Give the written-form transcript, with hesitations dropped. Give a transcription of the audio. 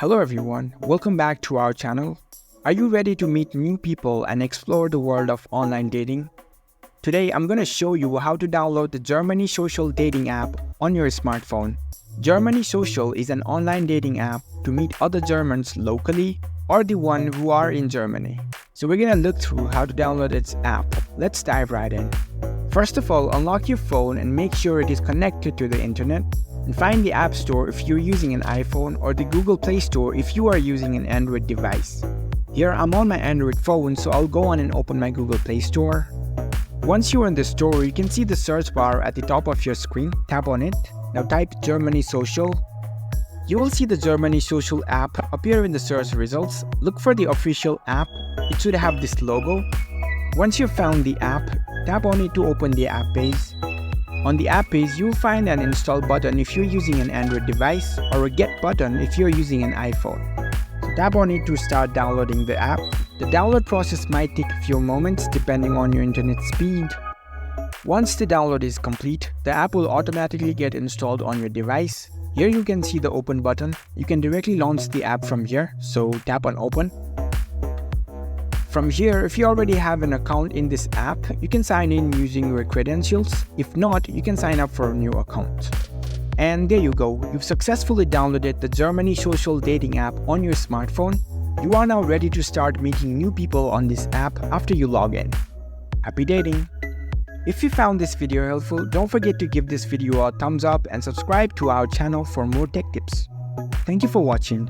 Hello everyone, welcome back to our channel. Are you ready to meet new people and explore the world of online dating? Today I'm going to show you how to download the Germany Social dating app on your smartphone. Germany Social is an online dating app to meet other Germans locally or the one who are in Germany. So we're going to look through how to download its app. Let's dive right in. First of all, unlock your phone and make sure it is connected to the internet. And find the App Store if you're using an iPhone or the Google Play Store if you are using an Android device. Here I'm on my Android phone, so I'll go on and open my Google Play Store. Once you're in the store, you can see the search bar at the top of your screen. Tap on it. Now type Germany Social. You will see the Germany Social app appear in the search results. Look for the official app. It should have this logo. Once you've found the app, tap on it to open the app page. On the app page, you'll find an install button if you're using an Android device or a get button if you're using an iPhone. So tap on it to start downloading the app. The download process might take a few moments depending on your internet speed. Once the download is complete, the app will automatically get installed on your device. Here you can see the open button. You can directly launch the app from here, so tap on open. From here, if you already have an account in this app, you can sign in using your credentials. If not, you can sign up for a new account. And there you go, you've successfully downloaded the Germany Social dating app on your smartphone. You are now ready to start meeting new people on this app after you log in. Happy dating! If you found this video helpful, don't forget to give this video a thumbs up and subscribe to our channel for more tech tips. Thank you for watching.